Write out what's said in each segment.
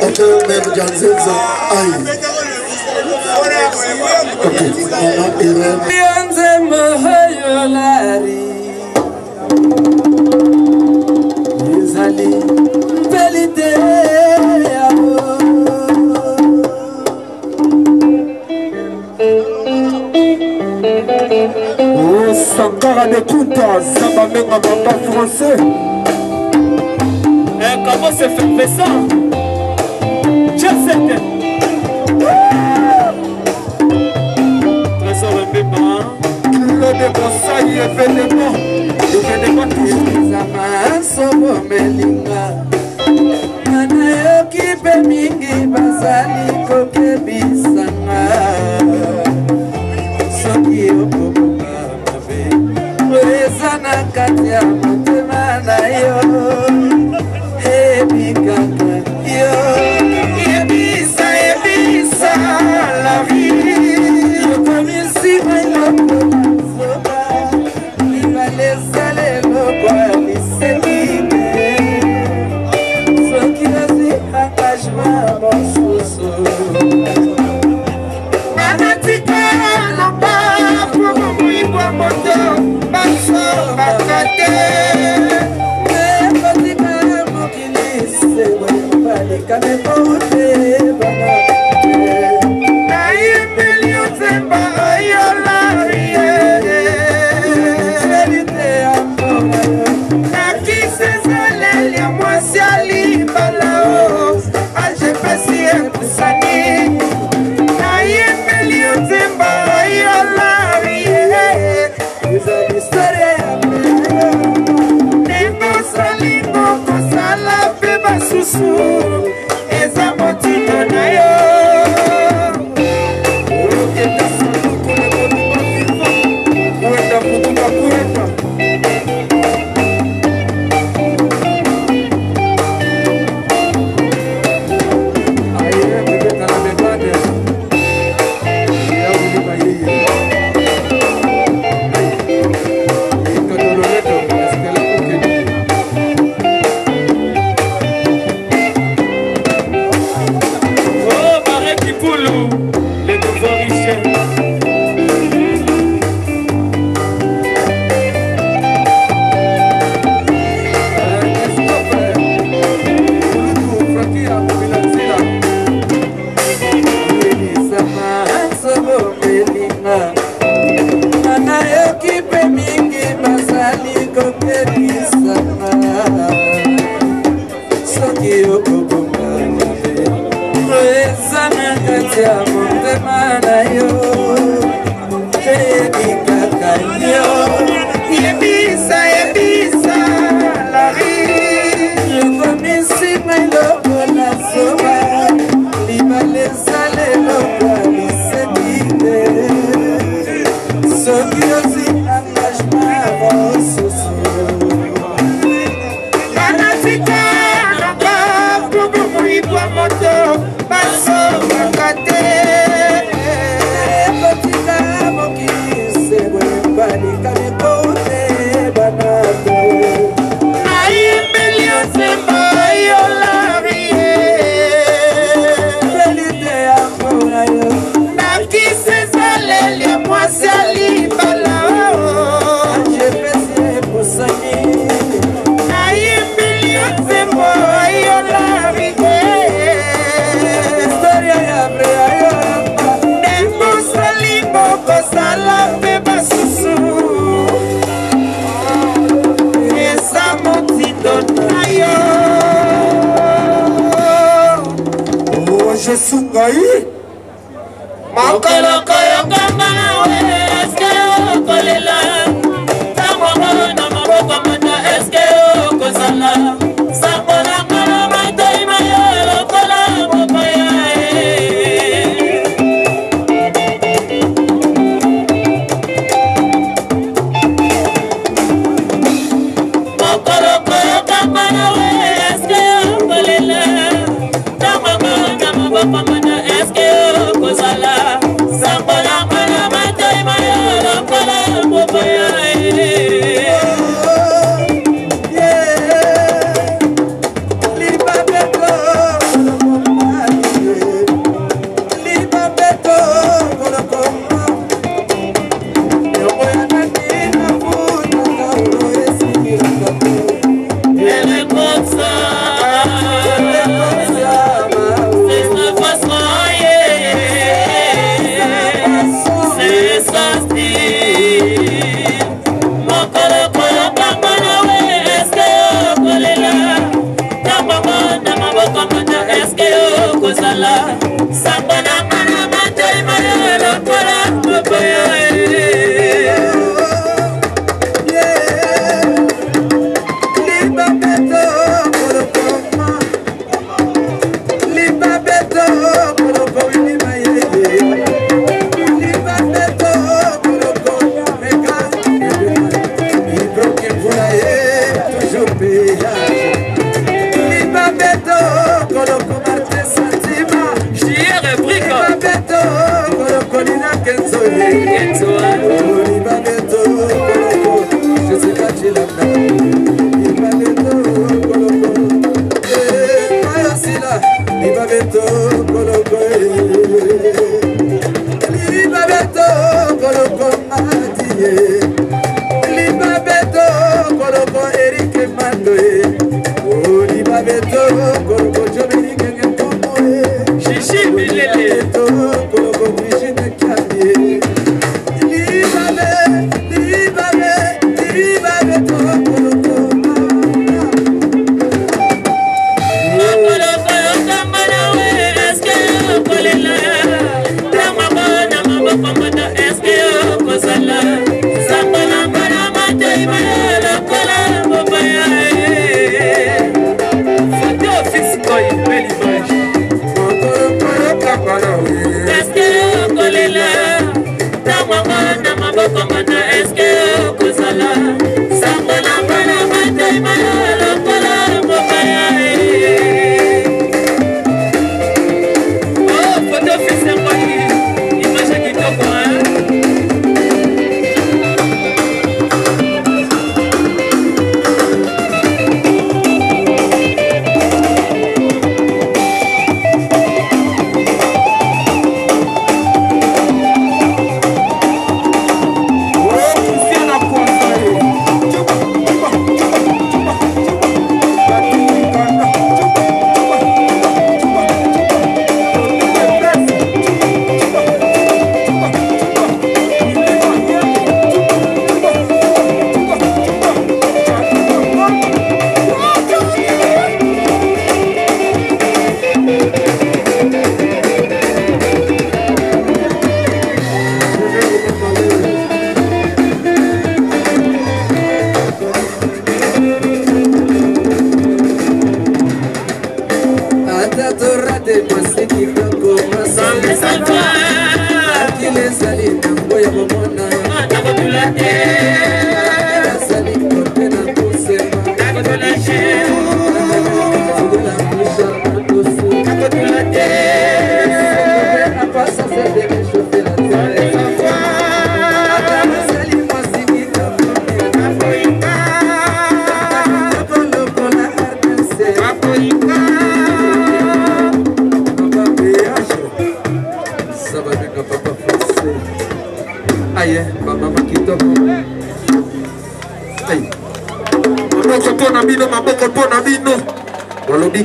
Ok, même Janzenza. Aïe. Ok, maman Irène. Oh, Sankara de Kunta, ça va même en français. Comment se fait ça? Just second. Trésor Mbemba. Le déconseil événement. Événement toujours. Zama sobo melinga. Mana yoki pe mingi basali koke bisanga. Soki okobonga mabe. Oezana kati ya motema na yo. Ebikaka yo. Ebisa la vie. Yokomisi mailoko soba. Ibalesale loko alisekike. Soki nazi engagement mosusu. Manatika lamba kukuibwa moto. Baso bakate. Mekotika mokilise. Kame pote bana. Na yembeli otemba ayola rie. Selite amona yo. Na kise zaleli amwasi alibalao. Aje pesi epusani. Na yembeli otemba ayola rie. Uzali historia ya mea. Nengo salingo kosala peba susu.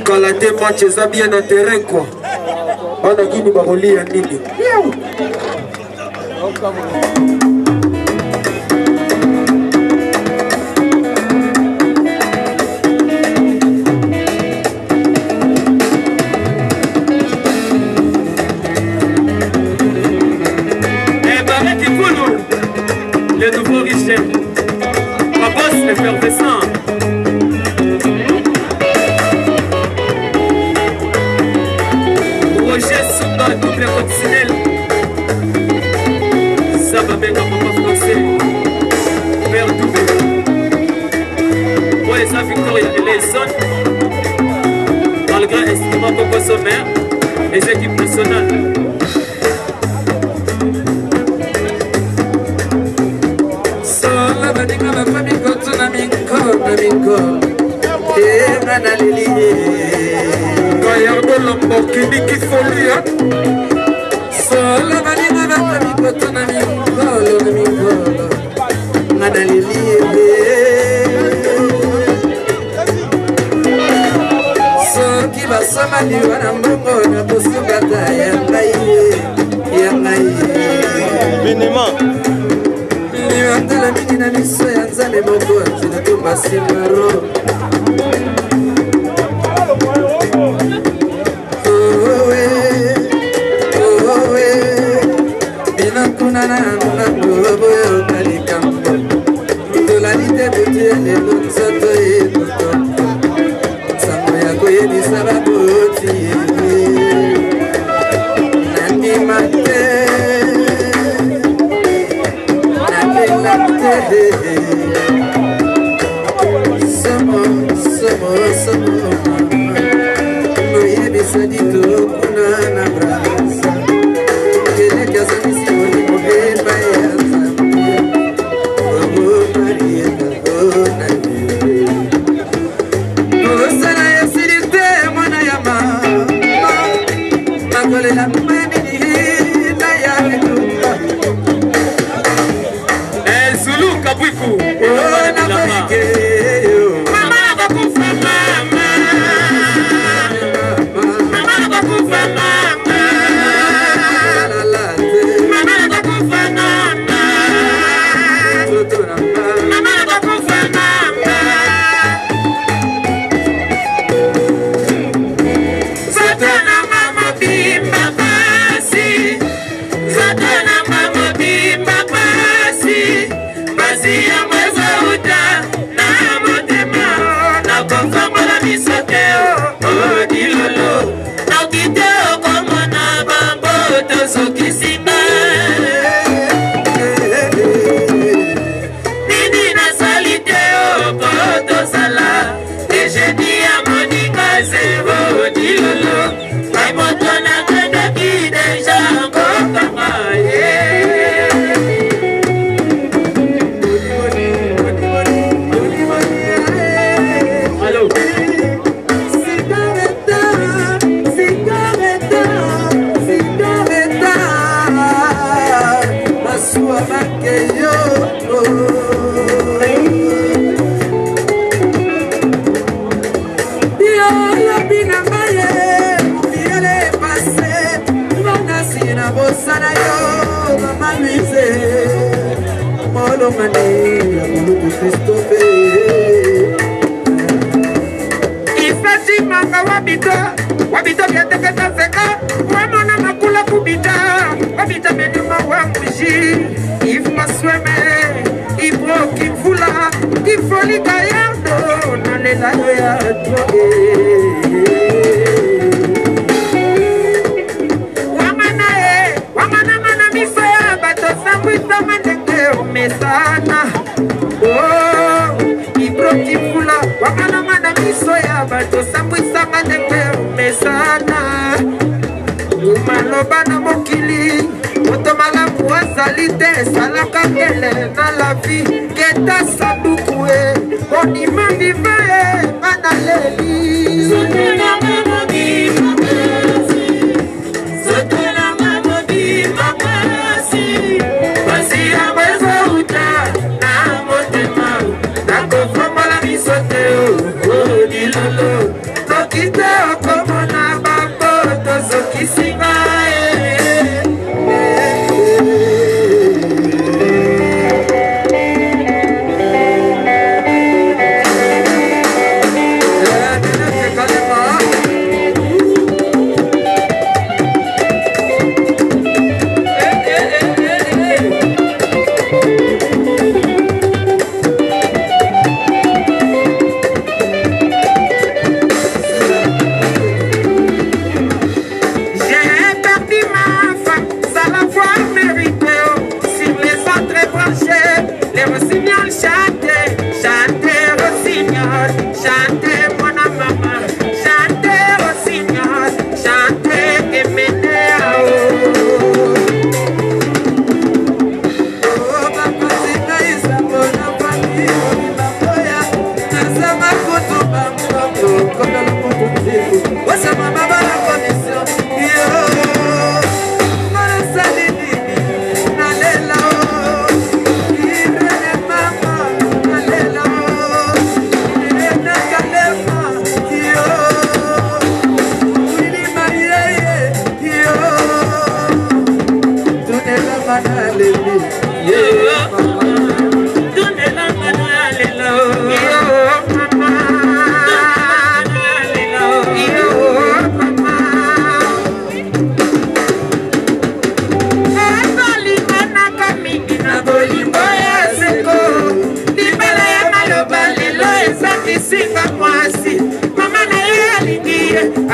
Kala te match eza bien na terrain quoi. Wana kini bakolia nini? Le nouveau Richel, ma bosse effervescent. Roger Souba, double conditionnel. Ça va bien comme papa français. Père double. Pour les Victoria et les zones. Malgré instrument Coco Sommaire, les équipes nationales. Gallardo Lamborghini qui folie hein. Solo vanina vata mi koto na mi kolo ngana liliebe so ki basama ni wana mbongo na kusungata ya ngai minimum ni wandala mingi na miso ya nzambe moko akina tumba simaro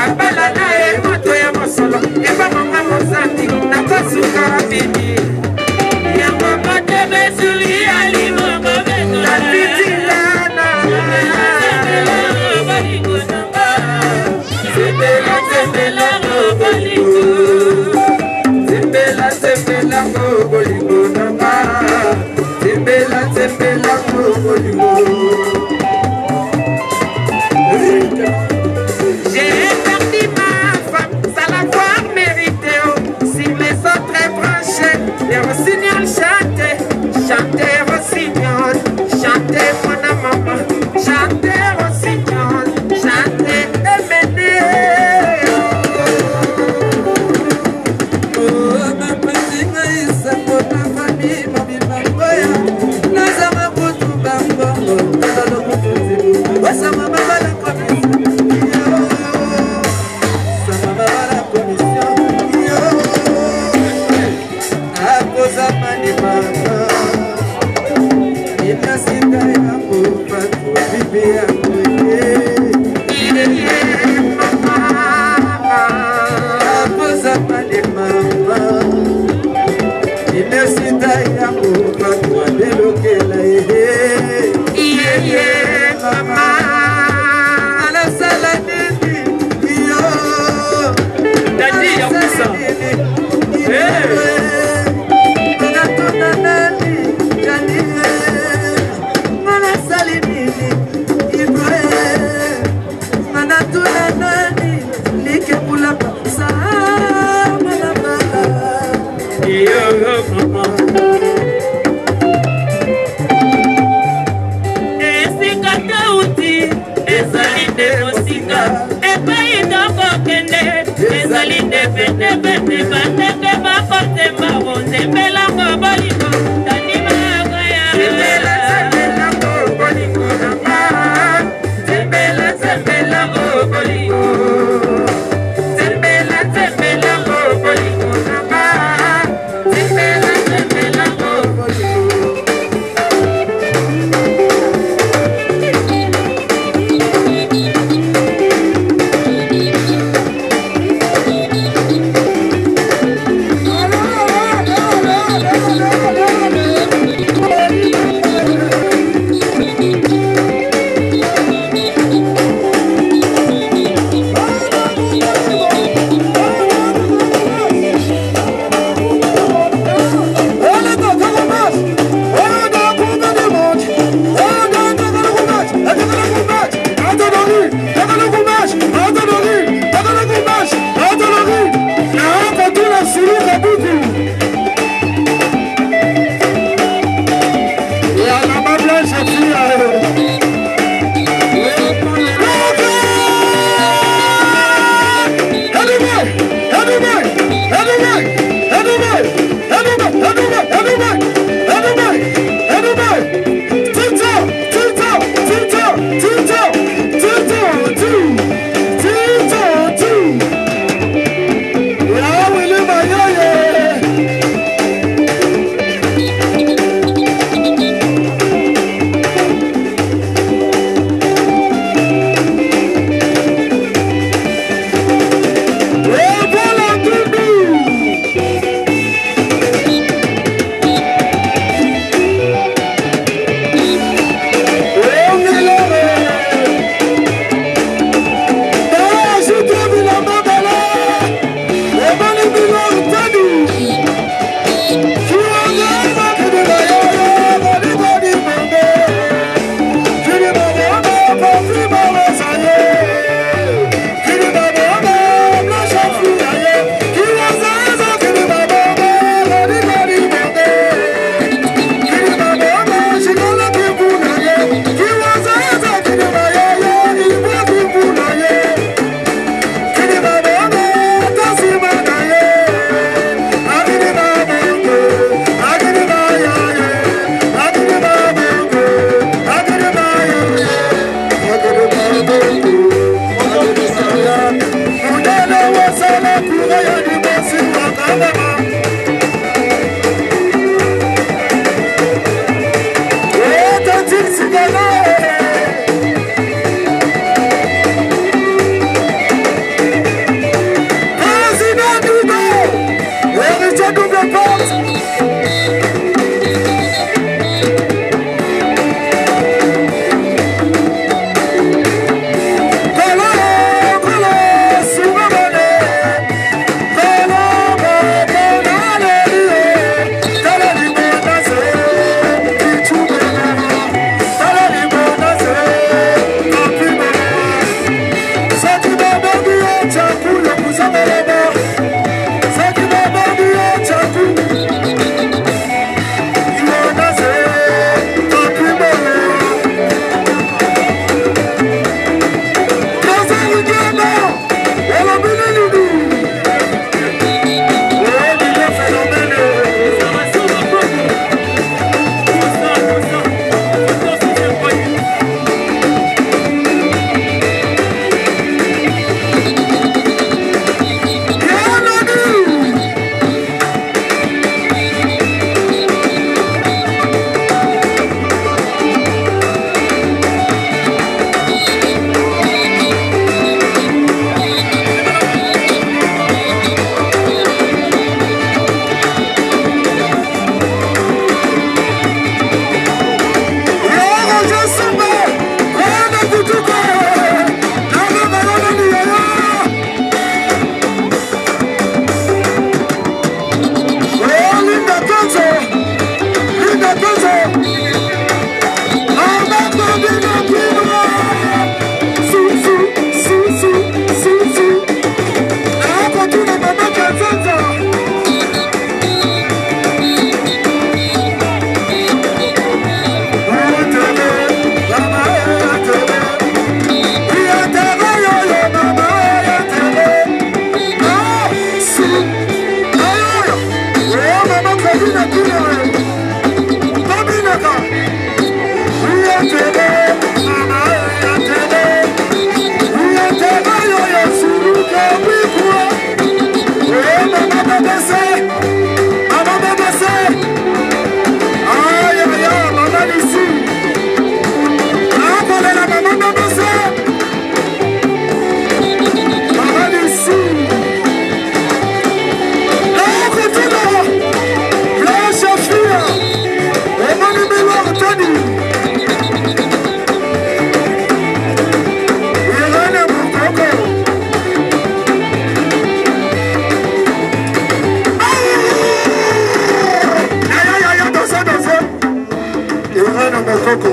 abala na ye moto ya mosolo ebamanga mozandi na basuka bini yango motebe suli alimongo tapitilana zembela zembela bolingo zembela zembela bolingo nanga zembela zembela bolingo. J'ai perdu ma femme sans l'avoir mérité. Si les autres branchaient, les rossignols chantaient, chantaient rossignols, chantaient mon maman, chantaient rossignols, chantaient MND. Oh, ma petite Aïssa, pour la famille, ma vie, ma boya, nous avons beaucoup de bambons, nous avons beaucoup de bambons, nous avons beaucoup de mama Mokoko.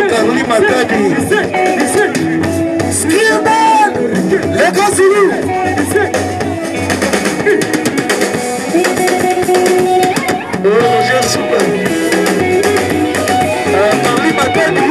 Carly Matadi. Skillman. Les gars Zulu. Roger Super. Carly Matadi.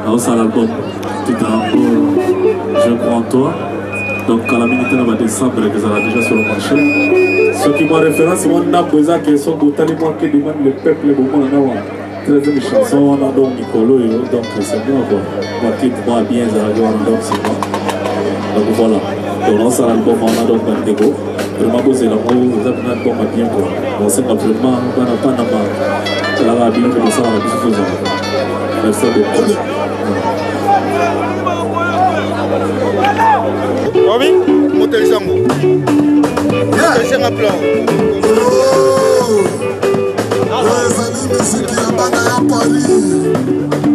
Alors ça l'album, tout un peu, je crois en toi. Donc quand la minute va descendre, que ça va déjà sur le marché. Ce qui m'a référence, c'est mon naposa qui sont totalement qui demande le peuple au moment où on a 13 chansons, on a donc Nicolo, donc c'est bon quoi. Moi qui moi bien, donc c'est bon. Donc voilà. Donc ça l'album, on a donc Bandego. Vraiment beau c'est l'amour, vous avez un album bien quoi. Donc c'est pas vraiment, on n'a pas la radio comme ça, on a plus de choses. Merci beaucoup. Oui, Motelizango. C'est un plan. Oh, les amis, musique à Paris.